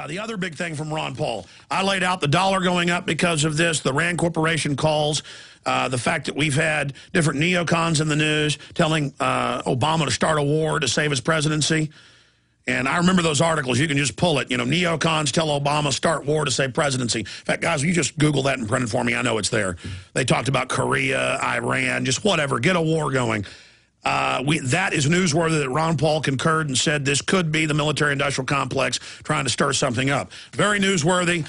The other big thing from Ron Paul, I laid out the dollar going up because of this, the Rand Corporation calls, the fact that we've had different neocons in the news telling Obama to start a war to save his presidency. And I remember those articles. You can just pull it. You know, neocons tell Obama start war to save presidency. In fact, guys, you just Google that and print it for me. I know it's there. They talked about Korea, Iran, just whatever. Get a war going. That is newsworthy that Ron Paul concurred and said this could be the military-industrial complex trying to stir something up. Very newsworthy,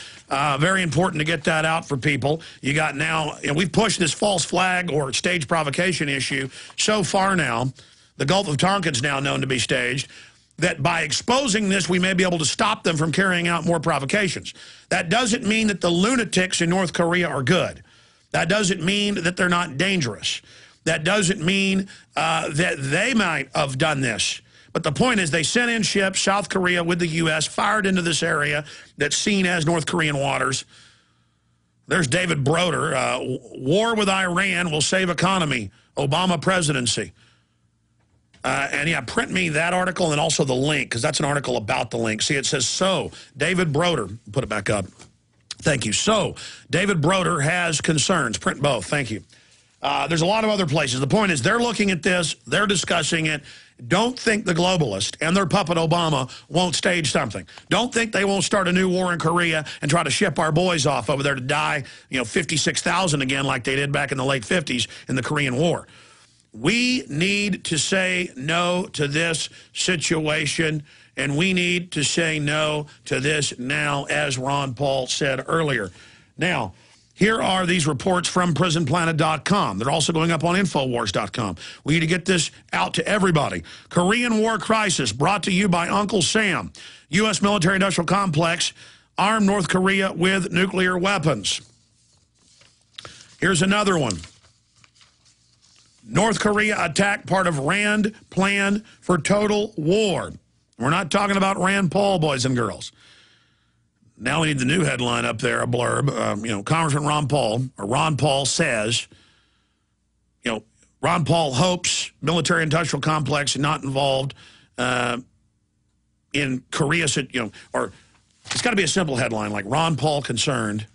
very important to get that out for people. You got now, and we've pushed this false flag or stage provocation issue so far now, the Gulf of Tonkin's now known to be staged, that by exposing this, we may be able to stop them from carrying out more provocations. That doesn't mean that the lunatics in North Korea are good. That doesn't mean that they're not dangerous. That doesn't mean that they might have done this. But the point is they sent in ships, South Korea with the U.S., fired into this area that's seen as North Korean waters. There's David Broder. War with Iran will save economy. Obama presidency. And yeah, print me that article and also the link, because that's an article about the link. See, it says, so, David Broder. Put it back up. Thank you. So, David Broder has concerns. Print both. Thank you. There's a lot of other places. The point is they're looking at this. They're discussing it. Don't think the globalist and their puppet Obama won't stage something. Don't think they won't start a new war in Korea and try to ship our boys off over there to die, 56,000 again like they did back in the late 50s in the Korean War. We need to say no to this situation, and we need to say no to this now, as Ron Paul said earlier. Now, here are these reports from PrisonPlanet.com. They're also going up on Infowars.com. We need to get this out to everybody. Korean War crisis brought to you by Uncle Sam. U.S. military-industrial complex armed North Korea with nuclear weapons. Here's another one. North Korea attack part of Rand plan for total war. We're not talking about Rand Paul, boys and girls. Now we need the new headline up there, a blurb. Congressman Ron Paul says, Ron Paul hopes military-industrial complex not involved in Korea, or it's got to be a simple headline like Ron Paul concerned.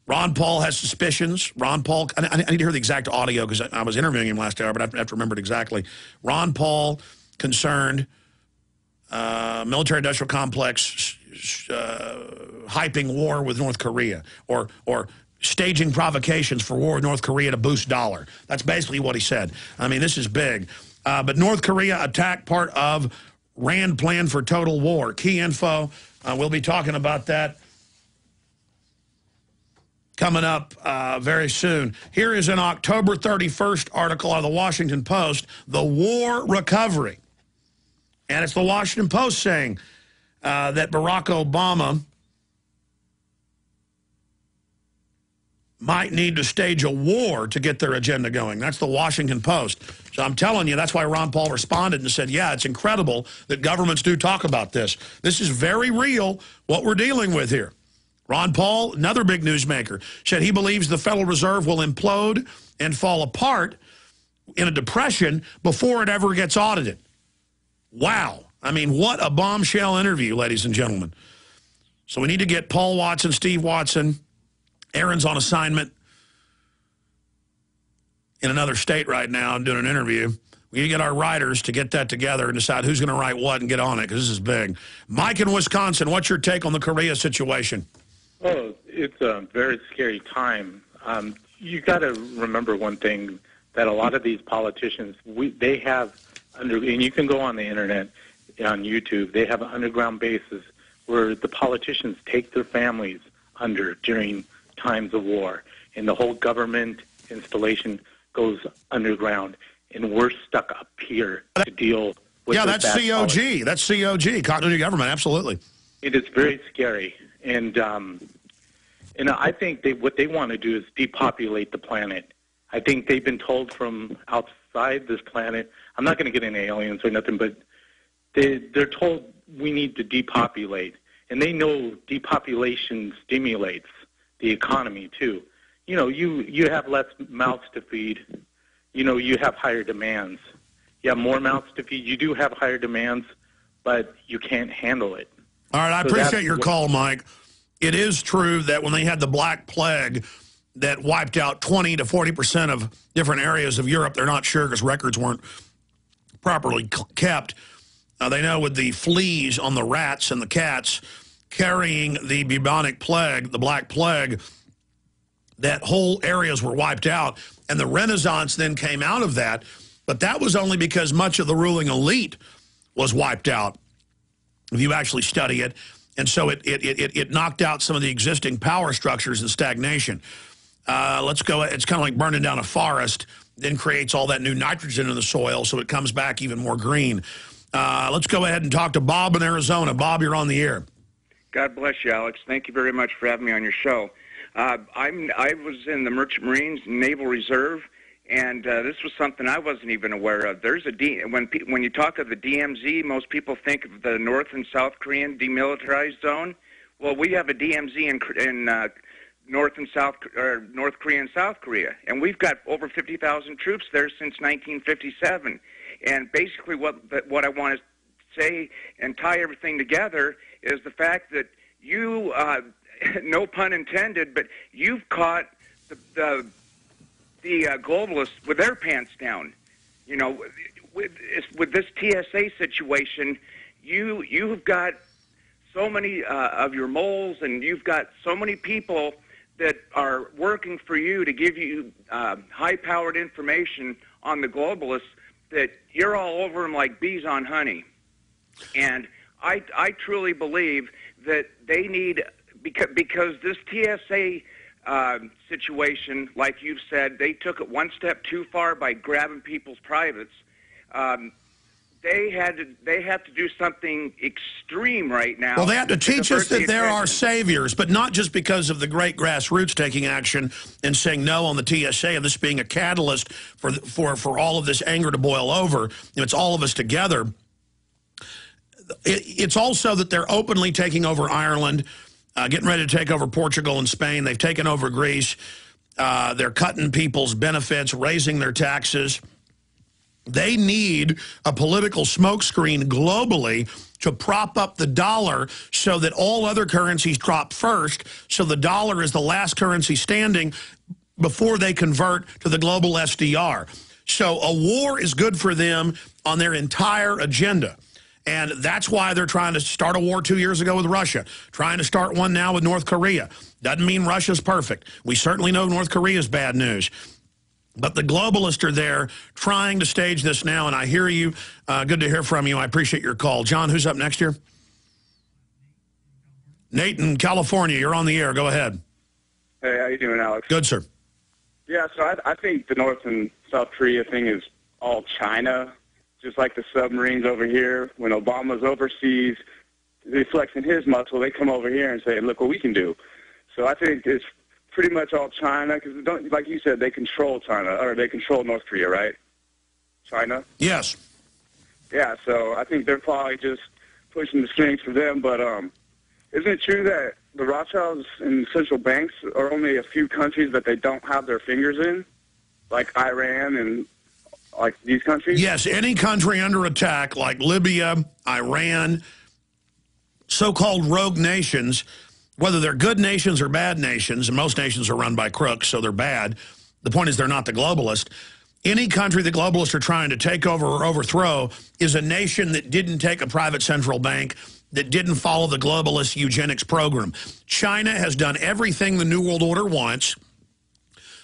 Ron Paul has suspicions. Ron Paul, I need to hear the exact audio because I was interviewing him last hour, but I have to remember it exactly. Ron Paul concerned, military-industrial complex hyping war with North Korea or staging provocations for war with North Korea to boost dollar. That's basically what he said. I mean, this is big. But North Korea attack part of Rand plan for total war. Key info. We'll be talking about that coming up very soon. Here is an October 31st article out of the Washington Post, The War Recovery. And it's the Washington Post saying that Barack Obama might need to stage a war to get their agenda going. That's the Washington Post. So I'm telling you, that's why Ron Paul responded and said, yeah, it's incredible that governments do talk about this. This is very real, what we're dealing with here. Ron Paul, another big newsmaker, said he believes the Federal Reserve will implode and fall apart in a depression before it ever gets audited. Wow. I mean, what a bombshell interview, ladies and gentlemen. So we need to get Paul Watson, Steve Watson. Aaron's on assignment in another state right now and doing an interview. We need to get our writers to get that together and decide who's going to write what and get on it, because this is big. Mike in Wisconsin, what's your take on the Korea situation? Oh, it's a very scary time. You got to remember one thing, that a lot of these politicians, they have, and you can go on the internet, on YouTube, they have underground bases where the politicians take their families under during times of war, and the whole government installation goes underground, and we're stuck up here to deal with that's COG. Policy. That's COG, continuity government, absolutely. It is very scary, and I think what they want to do is depopulate the planet. I think they've been told from outside this planet, I'm not going to get into aliens or nothing, but they're told we need to depopulate. And they know depopulation stimulates the economy, too. You have less mouths to feed. You have higher demands. You have more mouths to feed. You do have higher demands, but you can't handle it. All right, I appreciate your call, Mike. It is true that when they had the Black Plague that wiped out 20 to 40% of different areas of Europe, they're not sure because records weren't properly kept. They know with the fleas on the rats and the cats carrying the bubonic plague, the Black Plague, that whole areas were wiped out. And the Renaissance then came out of that. But that was only because much of the ruling elite was wiped out, if you actually study it. And so it knocked out some of the existing power structures and stagnation. Let's go. It's kind of like burning down a forest, then creates all that new nitrogen in the soil, so it comes back even more green. Let's go ahead and talk to Bob in Arizona. Bob, you're on the air. God bless you, Alex. Thank you very much for having me on your show. I was in the Merchant Marines Naval Reserve, and this was something I wasn't even aware of. There's when you talk of the DMZ, most people think of the North and South Korean demilitarized zone. Well, we have a DMZ in North Korea and South Korea, and we've got over 50,000 troops there since 1957. And basically, what I want to say and tie everything together is the fact that you, no pun intended, but you've caught the globalists with their pants down. You know, with this TSA situation, you've got so many of your moles, and you've got so many people that are working for you to give you high-powered information on the globalists that you're all over them like bees on honey. And I truly believe that they need, because this TSA situation, like you've said, they took it one step too far by grabbing people's privates. They have to do something extreme right now. Well, they have to teach us that there are saviors, but not just because of the great grassroots taking action and saying no on the TSA, and this being a catalyst for all of this anger to boil over. It's all of us together. It's also that they're openly taking over Ireland, getting ready to take over Portugal and Spain. They've taken over Greece. They're cutting people's benefits, raising their taxes. They need a political smokescreen globally to prop up the dollar so that all other currencies drop first, so the dollar is the last currency standing before they convert to the global SDR. So a war is good for them on their entire agenda. And that's why they're trying to start a war 2 years ago with Russia, trying to start one now with North Korea. Doesn't mean Russia's perfect. We certainly know North Korea is bad news. But the globalists are there trying to stage this now, and I hear you. Good to hear from you. I appreciate your call. John, who's up next here? Nate in California, you're on the air. Go ahead. Hey, how you doing, Alex? Good, sir. Yeah, so I think the North and South Korea thing is all China, just like the submarines over here. When Obama's overseas, he's flexing his muscle, they come over here and say, look what we can do. So I think it's pretty much all China, because like you said, they control China, or they control North Korea, right? China? Yes. Yeah, so I think they're probably just pushing the strings for them, but isn't it true that the Rothschilds and central banks are only a few countries that they don't have their fingers in, like Iran and like these countries? Yes, any country under attack, like Libya, Iran, so-called rogue nations, whether they're good nations or bad nations, and most nations are run by crooks, so they're bad. The point is they're not the globalist. Any country the globalists are trying to take over or overthrow is a nation that didn't take a private central bank, that didn't follow the globalist eugenics program. China has done everything the New World Order wants.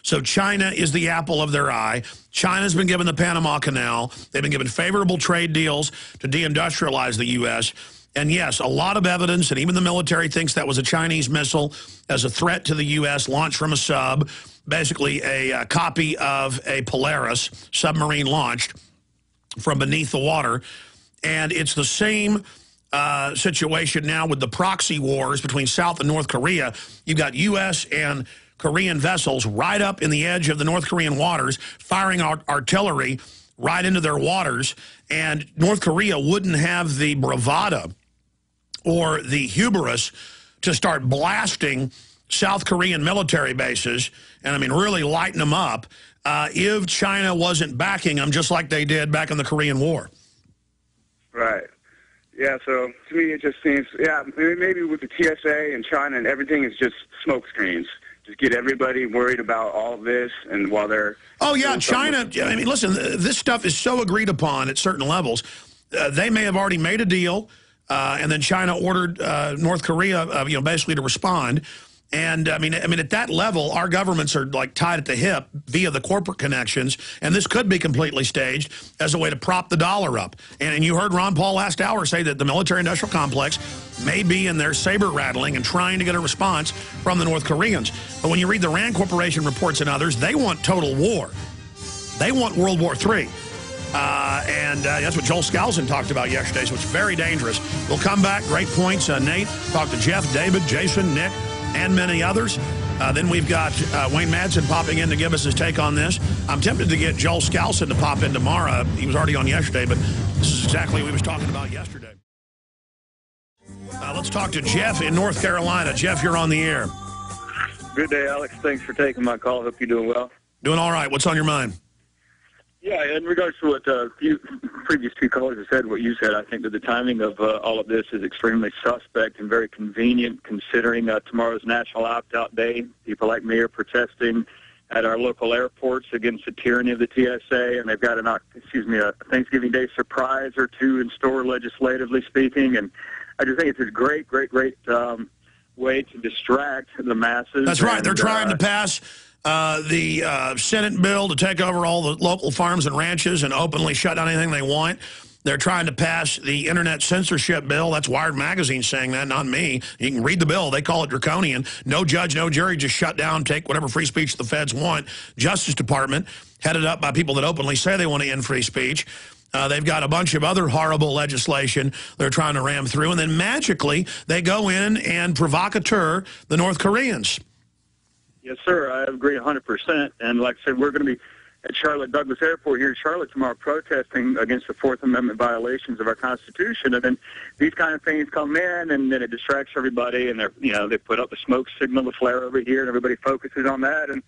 So China is the apple of their eye. China's been given the Panama Canal. They've been given favorable trade deals to deindustrialize the U.S., and yes, a lot of evidence, and even the military thinks that was a Chinese missile as a threat to the U.S. launched from a sub, basically a copy of a Polaris submarine launched from beneath the water. And it's the same situation now with the proxy wars between South and North Korea. You've got U.S. and Korean vessels right up in the edge of the North Korean waters, firing artillery right into their waters. And North Korea wouldn't have the bravado or the hubris to start blasting South Korean military bases, and I mean really lighten them up, if China wasn't backing them just like they did back in the Korean War. Right. Yeah, so to me it just seems, maybe with the TSA and China and everything is just smoke screens. Just get everybody worried about all this, and while they're... Oh, yeah, China, I mean, listen, this stuff is so agreed upon at certain levels. They may have already made a deal, and then China ordered North Korea, basically to respond. And, I mean, at that level, our governments are, like, tied at the hip via the corporate connections, and this could be completely staged as a way to prop the dollar up. And you heard Ron Paul last hour say that the military-industrial complex may be in there saber-rattling and trying to get a response from the North Koreans. But when you read the Rand Corporation reports and others, they want total war. They want World War III. And that's what Joel Skousen talked about yesterday, so it's very dangerous. We'll come back. Great points. Nate, talk to Jeff, David, Jason, Nick, and many others. Then we've got Wayne Madsen popping in to give us his take on this. I'm tempted to get Joel Skousen to pop in tomorrow. He was already on yesterday, but this is exactly what we was talking about yesterday. Let's talk to Jeff in North Carolina. Jeff, you're on the air. Good day, Alex. Thanks for taking my call. Hope you're doing well. Doing all right. What's on your mind? Yeah, in regards to what previous two callers have said, what you said, I think that the timing of all of this is extremely suspect and very convenient, considering tomorrow's National Opt-Out Day. People like me are protesting at our local airports against the tyranny of the TSA, and they've got a Thanksgiving Day surprise or two in store, legislatively speaking. And I just think it's a great way to distract the masses. That's right. They're trying to pass the Senate bill to take over all the local farms and ranches and openly shut down anything they want. They're trying to pass the internet censorship bill. That's Wired Magazine saying that, not me. You can read the bill. They call it draconian. No judge, no jury, just shut down, take whatever free speech the feds want. Justice Department, headed up by people that openly say they want to end free speech. They've got a bunch of other horrible legislation they're trying to ram through. And then magically, they go in and provocateur the North Koreans. Yes, sir. I agree 100%. And like I said, we're going to be at Charlotte Douglas Airport here in Charlotte tomorrow protesting against the Fourth Amendment violations of our Constitution. And then these kind of things come in, and then it distracts everybody. And they put up a smoke signal, a flare over here, and everybody focuses on that, and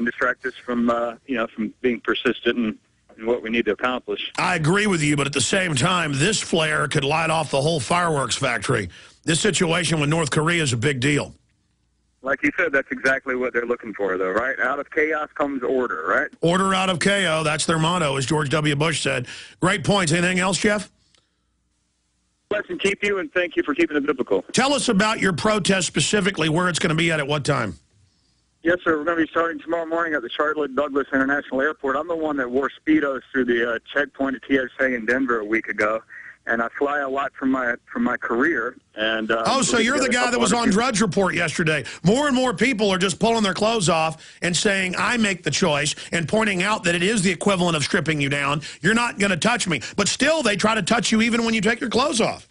distract us from from being persistent and what we need to accomplish. I agree with you, but at the same time, this flare could light off the whole fireworks factory. This situation with North Korea is a big deal. Like you said, that's exactly what they're looking for, though, right? Out of chaos comes order, right? Order out of chaos. That's their motto, as George W. Bush said. Great points. Anything else, Jeff? Bless and keep you, and thank you for keeping it biblical. Tell us about your protest specifically, where it's going to be at what time. Yes, sir. We're going to be starting tomorrow morning at the Charlotte Douglas International Airport. I'm the one that wore Speedos through the checkpoint at TSA in Denver a week ago. And I fly a lot from my career. And so you're the guy that was on Drudge Report yesterday. More and more people are just pulling their clothes off and saying, I make the choice, and pointing out that it is the equivalent of stripping you down. You're not going to touch me. But still, they try to touch you even when you take your clothes off.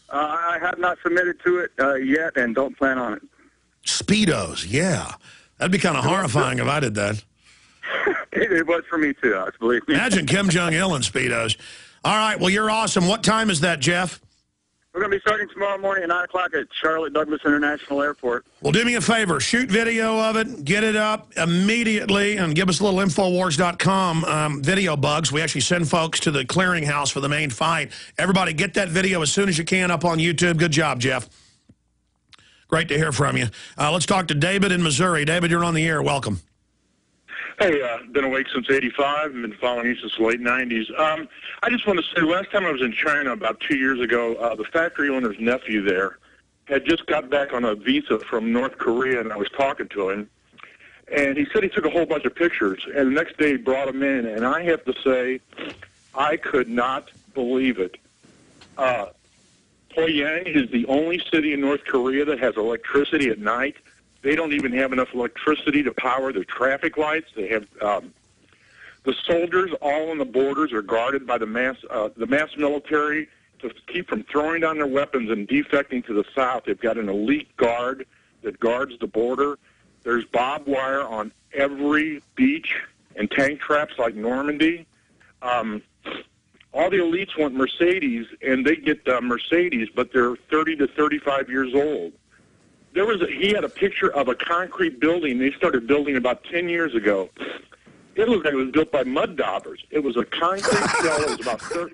I have not submitted to it yet and don't plan on it. Speedos, yeah. That'd be kind of horrifying if I did that. It was for me, too, Alex, believe me. Imagine Kim Jong-il in Speedos. All right, well, you're awesome. What time is that, Jeff? We're going to be starting tomorrow morning at 9 o'clock at Charlotte Douglas International Airport. Well, do me a favor. Shoot video of it. Get it up immediately, and give us a little Infowars.com video bugs. We actually send folks to the clearinghouse for the main fight. Everybody, get that video as soon as you can up on YouTube. Good job, Jeff. Great to hear from you. Let's talk to David in Missouri. David, you're on the air. Welcome. Hey, been awake since '85. Been following you since the late '90s. I just want to say, last time I was in China about 2 years ago, the factory owner's nephew there had just got back on a visa from North Korea, and I was talking to him. And he said he took a whole bunch of pictures, and the next day he brought them in. And I have to say, I could not believe it. Pyongyang is the only city in North Korea that has electricity at night. They don't even have enough electricity to power their traffic lights. They have the soldiers all on the borders are guarded by the mass military to keep from throwing down their weapons and defecting to the south. They've got an elite guard that guards the border. There's barbed wire on every beach and tank traps like Normandy. All the elites want Mercedes, and they get Mercedes, but they're 30 to 35 years old. He had a picture of a concrete building they started building about 10 years ago. It looked like it was built by mud daubers. It was a concrete shell. It was about 30.